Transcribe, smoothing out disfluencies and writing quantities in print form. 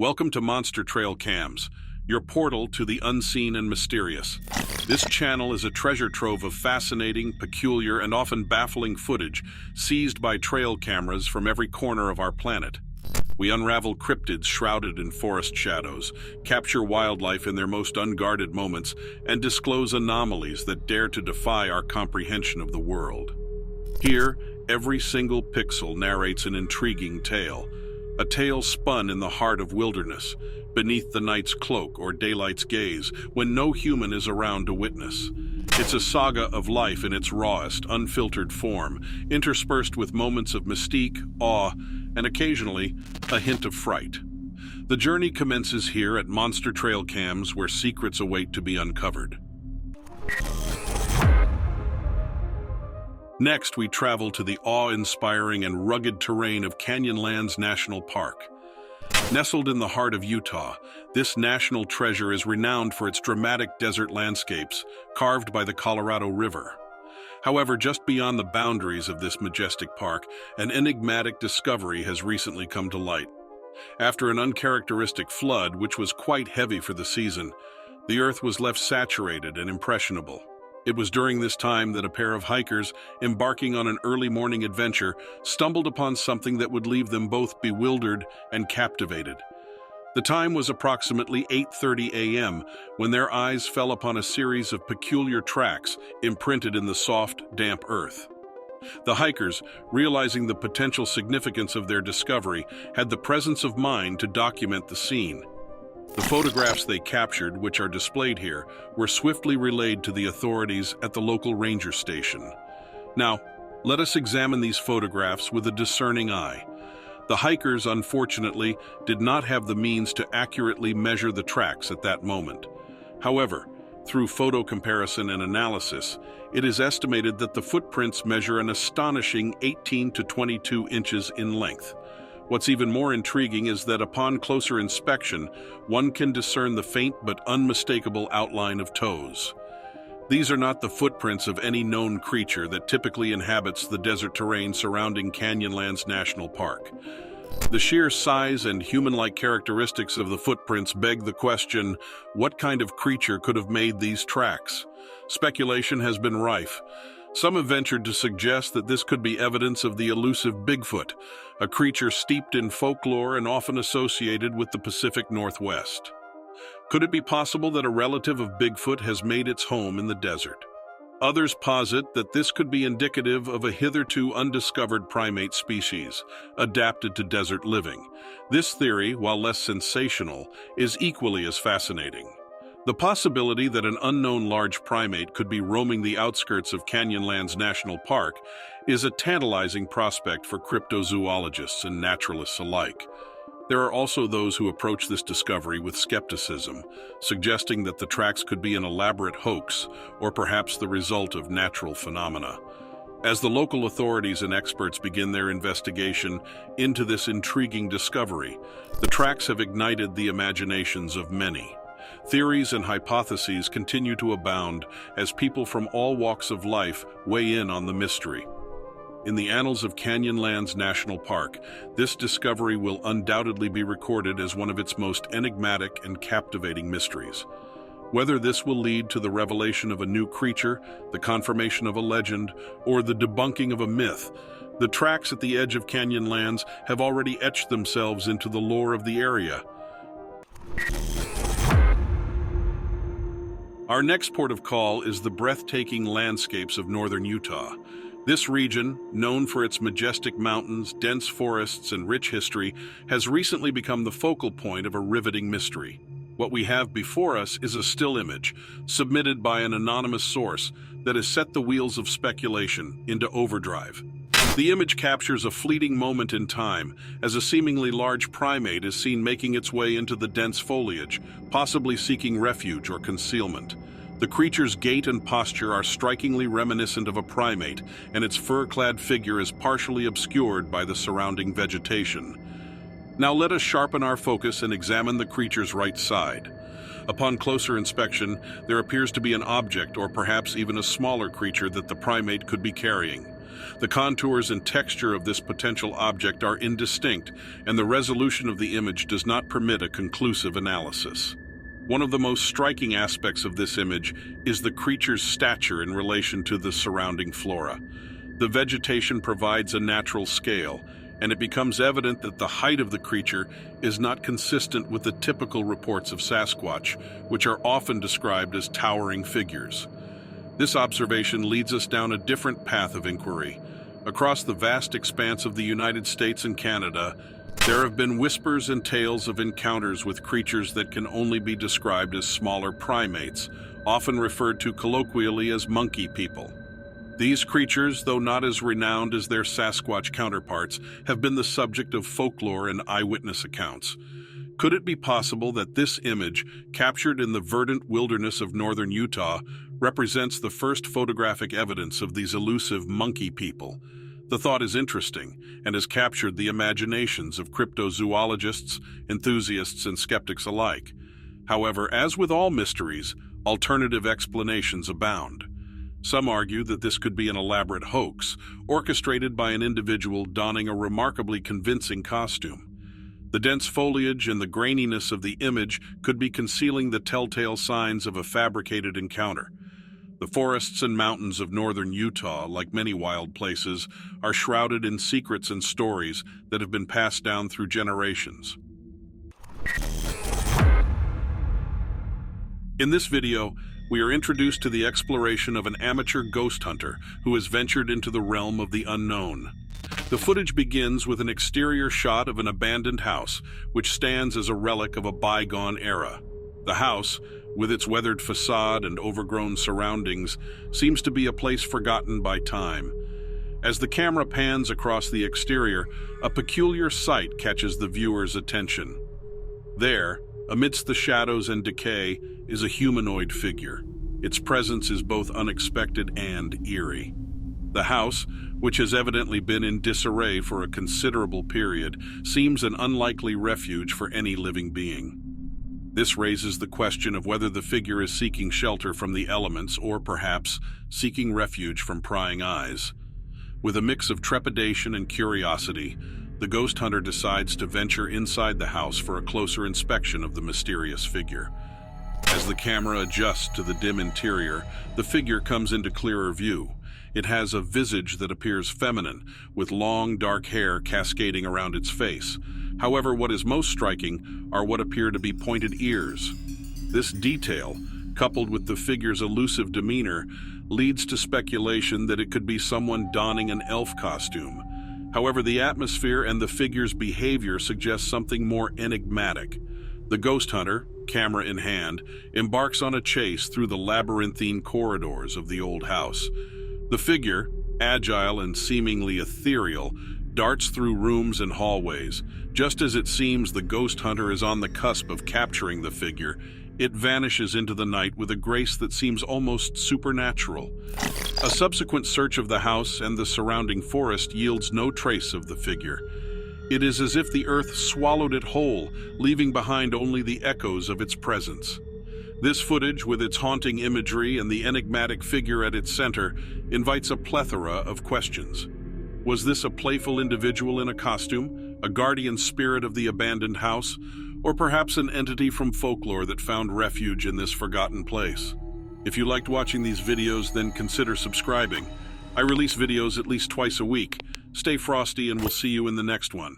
Welcome to Monster Trailcams, your portal to the unseen and mysterious. This channel is a treasure trove of fascinating, peculiar, and often baffling footage seized by trail cameras from every corner of our planet. We unravel cryptids shrouded in forest shadows, capture wildlife in their most unguarded moments, and disclose anomalies that dare to defy our comprehension of the world. Here, every single pixel narrates an intriguing tale, a tale spun in the heart of wilderness, beneath the night's cloak or daylight's gaze, when no human is around to witness. It's a saga of life in its rawest, unfiltered form, interspersed with moments of mystique, awe, and occasionally, a hint of fright. The journey commences here at Monster Trailcams, where secrets await to be uncovered. Next, we travel to the awe-inspiring and rugged terrain of Canyonlands National Park. Nestled in the heart of Utah, this national treasure is renowned for its dramatic desert landscapes, carved by the Colorado River. However, just beyond the boundaries of this majestic park, an enigmatic discovery has recently come to light. After an uncharacteristic flood, which was quite heavy for the season, the earth was left saturated and impressionable. It was during this time that a pair of hikers, embarking on an early morning adventure, stumbled upon something that would leave them both bewildered and captivated. The time was approximately 8:30 a.m. when their eyes fell upon a series of peculiar tracks imprinted in the soft, damp earth. The hikers, realizing the potential significance of their discovery, had the presence of mind to document the scene. The photographs they captured, which are displayed here, were swiftly relayed to the authorities at the local ranger station. Now, let us examine these photographs with a discerning eye. The hikers, unfortunately, did not have the means to accurately measure the tracks at that moment. However, through photo comparison and analysis, it is estimated that the footprints measure an astonishing 18 to 22 inches in length. What's even more intriguing is that upon closer inspection, one can discern the faint but unmistakable outline of toes. These are not the footprints of any known creature that typically inhabits the desert terrain surrounding Canyonlands National Park. The sheer size and human-like characteristics of the footprints beg the question, what kind of creature could have made these tracks? Speculation has been rife. Some have ventured to suggest that this could be evidence of the elusive Bigfoot, a creature steeped in folklore and often associated with the Pacific Northwest. Could it be possible that a relative of Bigfoot has made its home in the desert? Others posit that this could be indicative of a hitherto undiscovered primate species, adapted to desert living. This theory, while less sensational, is equally as fascinating. The possibility that an unknown large primate could be roaming the outskirts of Canyonlands National Park is a tantalizing prospect for cryptozoologists and naturalists alike. There are also those who approach this discovery with skepticism, suggesting that the tracks could be an elaborate hoax or perhaps the result of natural phenomena. As the local authorities and experts begin their investigation into this intriguing discovery, the tracks have ignited the imaginations of many. Theories and hypotheses continue to abound as people from all walks of life weigh in on the mystery. In the annals of Canyonlands National Park, this discovery will undoubtedly be recorded as one of its most enigmatic and captivating mysteries. Whether this will lead to the revelation of a new creature, the confirmation of a legend, or the debunking of a myth, the tracks at the edge of Canyonlands have already etched themselves into the lore of the area. Our next port of call is the breathtaking landscapes of northern Utah. This region, known for its majestic mountains, dense forests, and rich history, has recently become the focal point of a riveting mystery. What we have before us is a still image, submitted by an anonymous source, that has set the wheels of speculation into overdrive. The image captures a fleeting moment in time as a seemingly large primate is seen making its way into the dense foliage, possibly seeking refuge or concealment. The creature's gait and posture are strikingly reminiscent of a primate, and its fur-clad figure is partially obscured by the surrounding vegetation. Now let us sharpen our focus and examine the creature's right side. Upon closer inspection, there appears to be an object or perhaps even a smaller creature that the primate could be carrying. The contours and texture of this potential object are indistinct, and the resolution of the image does not permit a conclusive analysis. One of the most striking aspects of this image is the creature's stature in relation to the surrounding flora. The vegetation provides a natural scale, and it becomes evident that the height of the creature is not consistent with the typical reports of Sasquatch, which are often described as towering figures. This observation leads us down a different path of inquiry. Across the vast expanse of the United States and Canada, there have been whispers and tales of encounters with creatures that can only be described as smaller primates, often referred to colloquially as monkey people. These creatures, though not as renowned as their Sasquatch counterparts, have been the subject of folklore and eyewitness accounts. Could it be possible that this image, captured in the verdant wilderness of northern Utah, represents the first photographic evidence of these elusive monkey people? The thought is interesting and has captured the imaginations of cryptozoologists, enthusiasts, and skeptics alike. However, as with all mysteries, alternative explanations abound. Some argue that this could be an elaborate hoax, orchestrated by an individual donning a remarkably convincing costume. The dense foliage and the graininess of the image could be concealing the telltale signs of a fabricated encounter. The forests and mountains of northern Utah, like many wild places, are shrouded in secrets and stories that have been passed down through generations. In this video, we are introduced to the exploration of an amateur ghost hunter who has ventured into the realm of the unknown. The footage begins with an exterior shot of an abandoned house, which stands as a relic of a bygone era. The house, with its weathered facade and overgrown surroundings, seems to be a place forgotten by time. As the camera pans across the exterior, a peculiar sight catches the viewer's attention. There, amidst the shadows and decay, is a humanoid figure. Its presence is both unexpected and eerie. The house, which has evidently been in disarray for a considerable period, seems an unlikely refuge for any living being. This raises the question of whether the figure is seeking shelter from the elements or perhaps seeking refuge from prying eyes. With a mix of trepidation and curiosity, the ghost hunter decides to venture inside the house for a closer inspection of the mysterious figure. As the camera adjusts to the dim interior, the figure comes into clearer view. It has a visage that appears feminine, with long, dark hair cascading around its face. However, what is most striking are what appear to be pointed ears. This detail, coupled with the figure's elusive demeanor, leads to speculation that it could be someone donning an elf costume. However, the atmosphere and the figure's behavior suggest something more enigmatic. The ghost hunter, camera in hand, embarks on a chase through the labyrinthine corridors of the old house. The figure, agile and seemingly ethereal, darts through rooms and hallways. Just as it seems the ghost hunter is on the cusp of capturing the figure, it vanishes into the night with a grace that seems almost supernatural. A subsequent search of the house and the surrounding forest yields no trace of the figure. It is as if the earth swallowed it whole, leaving behind only the echoes of its presence. This footage, with its haunting imagery and the enigmatic figure at its center, invites a plethora of questions. Was this a playful individual in a costume, a guardian spirit of the abandoned house, or perhaps an entity from folklore that found refuge in this forgotten place? If you liked watching these videos, then consider subscribing. I release videos at least twice a week. Stay frosty, and we'll see you in the next one.